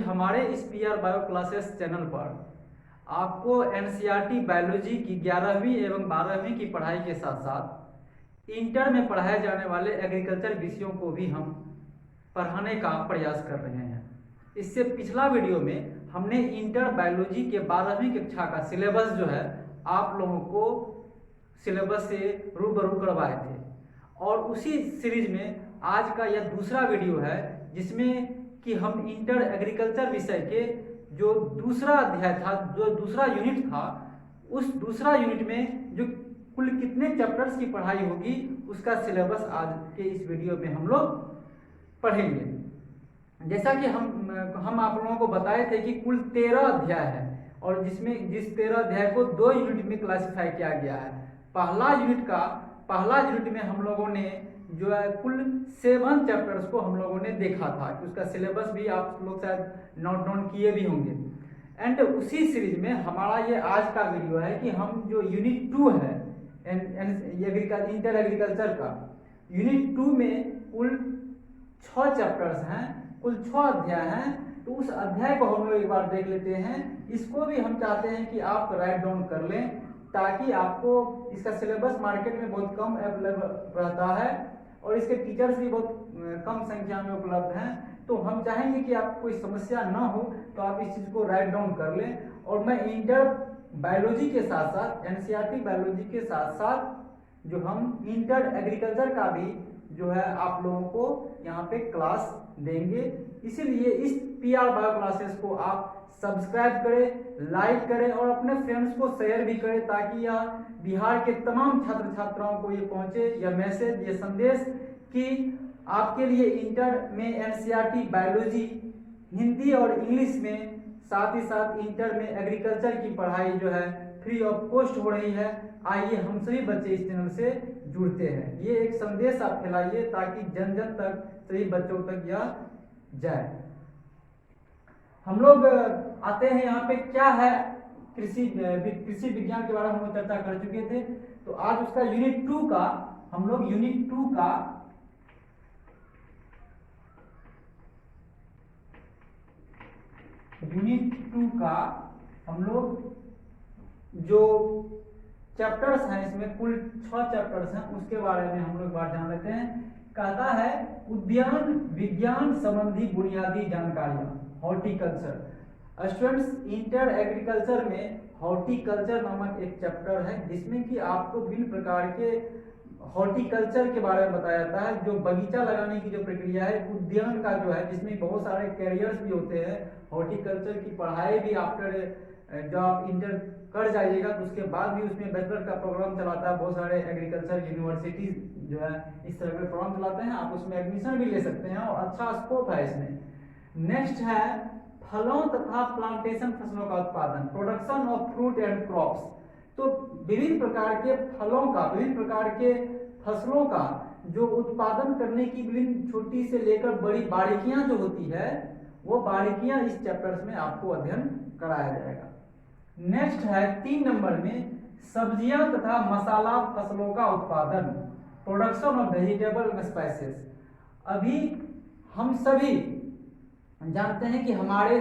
हमारे इस PR bio classes channel पर आपको NCERT बायोलॉजी की 11वीं एवं 12वीं की पढ़ाई के साथ साथ इंटर में पढ़ाए जाने वाले एग्रीकल्चर विषयों को भी हम पढ़ाने का प्रयास कर रहे हैं। इससे पिछला वीडियो में हमने इंटर बायोलॉजी के 12वीं कक्षा का सिलेबस जो है आप लोगों को सिलेबस से रूबरू करवाए थे, और उसी सीरीज में आज का यह दूसरा वीडियो है जिसमें कि हम इंटर एग्रीकल्चर विषय के जो दूसरा अध्याय था, जो दूसरा यूनिट था, उस दूसरा यूनिट में जो कुल कितने चैप्टर्स की पढ़ाई होगी उसका सिलेबस आज के इस वीडियो में हम लोग पढ़ेंगे। जैसा कि हम आप लोगों को बताए थे कि कुल 13 अध्याय है, और जिस 13 अध्याय को 2 यूनिट में क्लासिफाई किया गया है। पहला यूनिट में हम लोगों ने जो है कुल 7 चैप्टर्स को हम लोगों ने देखा था, कि उसका सिलेबस भी आप लोग शायद नोट डाउन किए भी होंगे। एंड उसी सीरीज में हमारा ये आज का वीडियो है कि हम जो यूनिट 2 है इंटर एग्रीकल्चर का, यूनिट 2 में कुल 6 चैप्टर्स हैं, कुल 6 अध्याय हैं। तो उस अध्याय को हम लोग एक बार देख लेते हैं। इसको भी हम चाहते हैं कि आप राइट डाउन कर लें, ताकि आपको इसका सिलेबस मार्केट में बहुत कम अवेलेबल रहता है और इसके टीचर्स भी बहुत कम संख्या में उपलब्ध हैं। तो हम चाहेंगे कि आपको कोई समस्या ना हो, तो आप इस चीज़ को राइट डाउन कर लें। और मैं इंटर बायोलॉजी के साथ साथ NCERT बायोलॉजी के साथ साथ जो हम इंटर एग्रीकल्चर का भी जो है आप लोगों को यहाँ पे क्लास देंगे। इसीलिए इस PR बायो क्लासेस को आप सब्सक्राइब करें, लाइक करें और अपने फ्रेंड्स को शेयर भी करें, ताकि यह बिहार के तमाम छात्र छात्राओं को ये पहुंचे, यह मैसेज, ये संदेश कि आपके लिए इंटर में NCERT बायोलॉजी हिंदी और इंग्लिश में, साथ ही साथ इंटर में एग्रीकल्चर की पढ़ाई जो है फ्री ऑफ कॉस्ट हो रही है। आइए हम सभी बच्चे इस चैनल से जुड़ते हैं। ये एक संदेश आप फैलाइए, ताकि जन जन तक, सभी बच्चों तक यह जाए। हम लोग आते हैं यहाँ पे, क्या है कृषि विज्ञान के बारे में हम लोग चर्चा कर चुके थे। तो आज उसका यूनिट 2 का हम लोग जो चैप्टर्स हैं, इसमें कुल 6 चैप्टर्स हैं, उसके बारे में हम लोग बात जान लेते हैं। कहता है उद्यान विज्ञान संबंधी बुनियादी जानकारियां, हॉर्टिकल्चर। स्टूडेंट्स, इंटर एग्रीकल्चर में हॉर्टिकल्चर नामक एक चैप्टर है, जिसमें कि आपको विभिन्न प्रकार के हॉर्टिकल्चर के बारे में बताया जाता है। जो बगीचा लगाने की जो प्रक्रिया है, उद्यान का जो है, जिसमें बहुत सारे कैरियर्स भी होते हैं। हॉर्टिकल्चर की पढ़ाई भी आफ्टर जब आप इंटर कर जाइएगा तो उसके बाद भी उसमें बैचलर का प्रोग्राम चलाता है। बहुत सारे एग्रीकल्चर यूनिवर्सिटीज जो है इस तरह के प्रोग्राम चलाते हैं, आप उसमें एडमिशन भी ले सकते हैं और अच्छा स्कोप है इसमें। नेक्स्ट है फलों तथा प्लांटेशन फसलों का उत्पादन, production of fruit and crops. तो विभिन्न प्रकार के फलों का, विभिन्न प्रकार के फसलों का जो उत्पादन करने की विभिन्न छोटी से लेकर बड़ी बारीकियां जो होती है, वो बारीकियां इस चैप्टर्स में आपको अध्ययन कराया जाएगा। नेक्स्ट है 3 नंबर में सब्जियां तथा मसाला फसलों का उत्पादन, प्रोडक्शन ऑफ वेजिटेबल स्पाइसेस। अभी हम सभी जानते हैं कि हमारे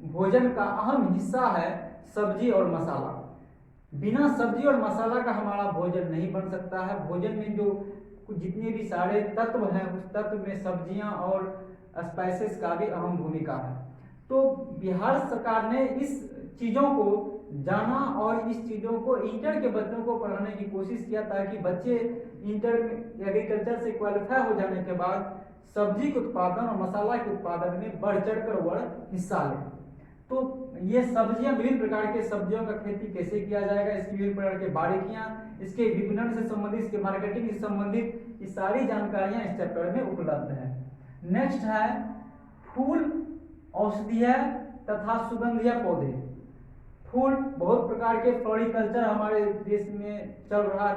भोजन का अहम हिस्सा है सब्जी और मसाला। बिना सब्जी और मसाला का हमारा भोजन नहीं बन सकता है। भोजन में जो जितने भी सारे तत्व हैं, उस तत्व में सब्जियां और स्पाइसेस का भी अहम भूमिका है। तो बिहार सरकार ने इस चीज़ों को जाना और इस चीज़ों को इंटर के बच्चों को पढ़ाने की कोशिश किया, ताकि बच्चे इंटर एग्रीकल्चर से क्वालिफाई हो जाने के बाद सब्जी के उत्पादन और मसाला के उत्पादन में बढ़ चढ़कर हिस्सा लें। तो ये सब्जियां, विभिन्न प्रकार के सब्जियों का खेती कैसे किया जाएगा, इसकी विभिन्न प्रकार के बारीकियां, इसके विपणन से संबंधित, इसके मार्केटिंग से संबंधित, ये सारी जानकारियां इस चैप्टर में उपलब्ध है। नेक्स्ट है फूल, औषधीय तथा सुगंधीय पौधे। फूल, बहुत प्रकार के फ्लोरिकल्चर हमारे देश में चल रहा है,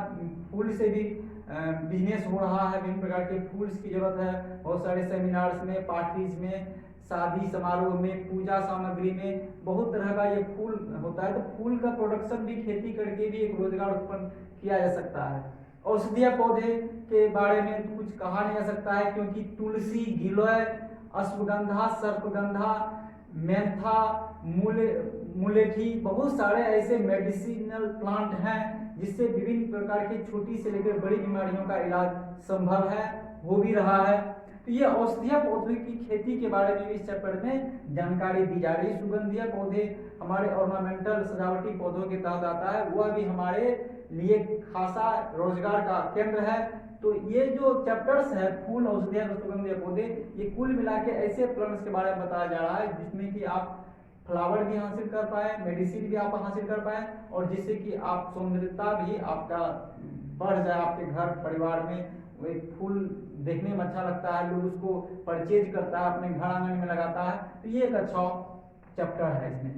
फूल से भी बिजनेस हो रहा है। विभिन्न प्रकार के फूल्स की जरूरत है, बहुत सारे सेमिनार्स में, पार्टीज में, शादी समारोह में, पूजा सामग्री में बहुत तरह का ये फूल होता है। तो फूल का प्रोडक्शन भी, खेती करके भी एक रोजगार उत्पन्न किया जा सकता है। औषधीय पौधे के बारे में कुछ कहा नहीं जा सकता है, क्योंकि तुलसी, गिलोय, अश्वगंधा, सर्पगंधा, मेंथा, मुलेठी, बहुत सारे ऐसे मेडिसिनल प्लांट हैं जिससे विभिन्न प्रकार की छोटी से लेकर बड़ी बीमारियों का इलाज संभव है, हो भी रहा है। तो ये औषधीय पौधों की खेती के बारे में इस चैप्टर में जानकारी दी जा रही है। सुगंधीय पौधे हमारे ऑर्नामेंटल सजावटी पौधों के तहत आता है, वह भी हमारे लिए खासा रोजगार का केंद्र है। तो ये जो चैप्टर्स है फूल, औषधीय और सुगंधीय पौधे, ये कुल मिला के ऐसे प्लांट्स के बारे में बताया जा रहा है जिसमें कि आप फ्लावर भी हासिल कर पाए, मेडिसिन भी आप हासिल कर पाए, और जिससे कि आप सौंदर्यता भी आपका बढ़ जाए आपके घर परिवार में। वो एक फूल देखने में अच्छा लगता है, लोग उसको परचेज करता है, अपने घर आंगन में लगाता है, तो ये एक अच्छा चैप्टर है इसमें।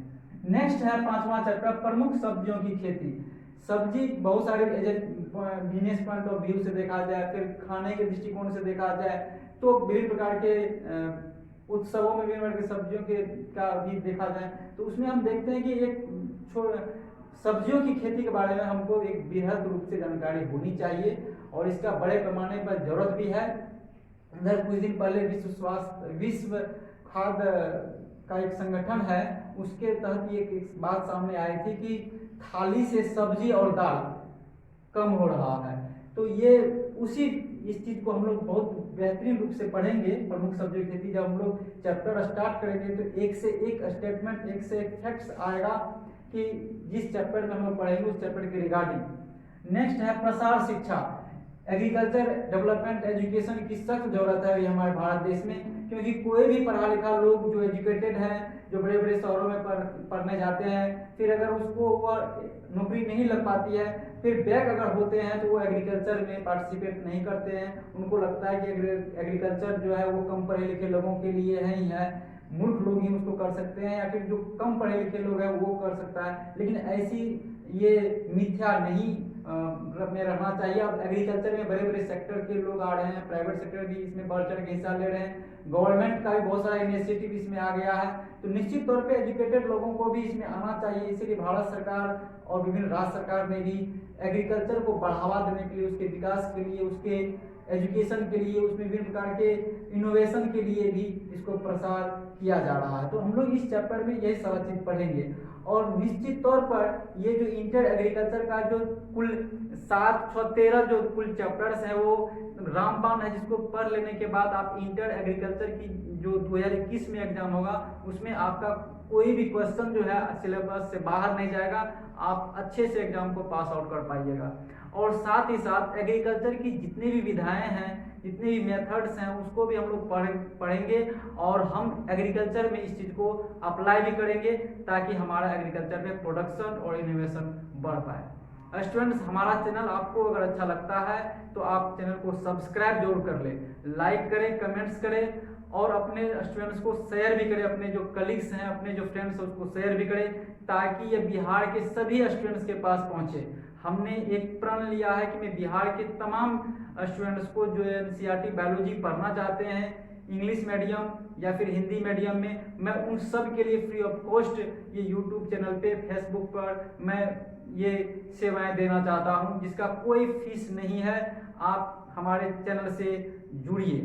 नेक्स्ट है 5वां चैप्टर, प्रमुख सब्जियों की खेती। सब्जी बहुत सारे बिजनेस पॉइंट ऑफ व्यू से देखा जाए, फिर खाने के दृष्टिकोण से देखा जाए, तो विभिन्न प्रकार के उत्सवों में विभिन्न प्रकार की सब्जियों के का भी देखा जाए, तो उसमें हम देखते हैं कि एक सब्जियों की खेती के बारे में हमको एक बृहद रूप से जानकारी होनी चाहिए और इसका बड़े पैमाने पर जरूरत भी है। इधर कुछ दिन पहले विश्व खाद्य का एक संगठन है, उसके तहत ये एक बात सामने आई थी कि थाली से सब्जी और दाल कम हो रहा है। तो ये इस चीज को हम लोग बहुत बेहतरीन रूप से पढ़ेंगे। प्रमुख सब्जी खेती जब हम लोग चैप्टर स्टार्ट करेंगे तो एक से एक स्टेटमेंट, एक से एक फैक्ट्स आएगा कि जिस चैप्टर में हम लोग पढ़ेंगे उस चैप्टर के रिगार्डिंग। नेक्स्ट है प्रसार शिक्षा। एग्रीकल्चर डेवलपमेंट एजुकेशन की सख्त जरूरत है हमारे भारत देश में, क्योंकि कोई भी पढ़ा लिखा लोग जो एजुकेटेड है, जो बड़े बड़े शहरों में पढ़ने जाते हैं, फिर अगर उसको नौकरी नहीं लग पाती है, फिर बैक अगर होते हैं तो वो एग्रीकल्चर में पार्टिसिपेट नहीं करते हैं। उनको लगता है कि एग्रीकल्चर जो है वो कम पढ़े लिखे लोगों के लिए है ही है, मूर्ख लोग ही उसको कर सकते हैं, या फिर जो कम पढ़े लिखे लोग हैं वो कर सकता है। लेकिन ऐसी ये मिथ्या नहीं में रहना चाहिए। अब एग्रीकल्चर में बड़े बड़े सेक्टर के लोग आ रहे हैं, प्राइवेट सेक्टर भी इसमें बढ़ चढ़ के हिस्सा ले रहे हैं, गवर्नमेंट का भी बहुत सारा इनिशिएटिव इसमें आ गया है। तो निश्चित तौर पे एजुकेटेड लोगों को भी इसमें आना चाहिए। इसीलिए भारत सरकार और विभिन्न राज्य सरकार ने भी एग्रीकल्चर को बढ़ावा देने के लिए, उसके विकास के लिए, उसके एजुकेशन के लिए, उसमें विभिन्न प्रकार के इनोवेशन के लिए भी इसको प्रसार किया जा रहा है। तो हम लोग इस चैप्टर में यही सारा चीज पढ़ेंगे। और निश्चित तौर पर ये जो इंटर एग्रीकल्चर का जो कुल 13 जो कुल चैप्टर्स है वो रामबाण है, जिसको पढ़ लेने के बाद आप इंटर एग्रीकल्चर की जो 2021 में एग्जाम होगा उसमें आपका कोई भी क्वेश्चन जो है सिलेबस से बाहर नहीं जाएगा, आप अच्छे से एग्जाम को पास आउट कर पाइएगा। और साथ ही साथ एग्रीकल्चर की जितनी भी विधाएं हैं, जितने भी मेथड्स हैं, उसको भी हम लोग पढ़ेंगे और हम एग्रीकल्चर में इस चीज को अप्लाई भी करेंगे ताकि हमारा एग्रीकल्चर में प्रोडक्शन और इनोवेशन बढ़ पाए। स्टूडेंट्स, हमारा चैनल आपको अगर अच्छा लगता है तो आप चैनल को सब्सक्राइब जरूर कर ले, लाइक करें, कमेंट्स करें और अपने स्टूडेंट्स को शेयर भी करें, अपने जो कलीग्स हैं, अपने जो फ्रेंड्स हैं उसको शेयर भी करें ताकि ये बिहार के सभी स्टूडेंट्स के पास पहुंचे। हमने एक प्रण लिया है कि मैं बिहार के तमाम स्टूडेंट्स को जो एनसीईआरटी बायोलॉजी पढ़ना चाहते हैं इंग्लिश मीडियम या फिर हिंदी मीडियम में, मैं उन सब के लिए फ्री ऑफ कॉस्ट ये यूट्यूब चैनल पे, फेसबुक पर मैं ये सेवाएं देना चाहता हूं, जिसका कोई फीस नहीं है। आप हमारे चैनल से जुड़िए।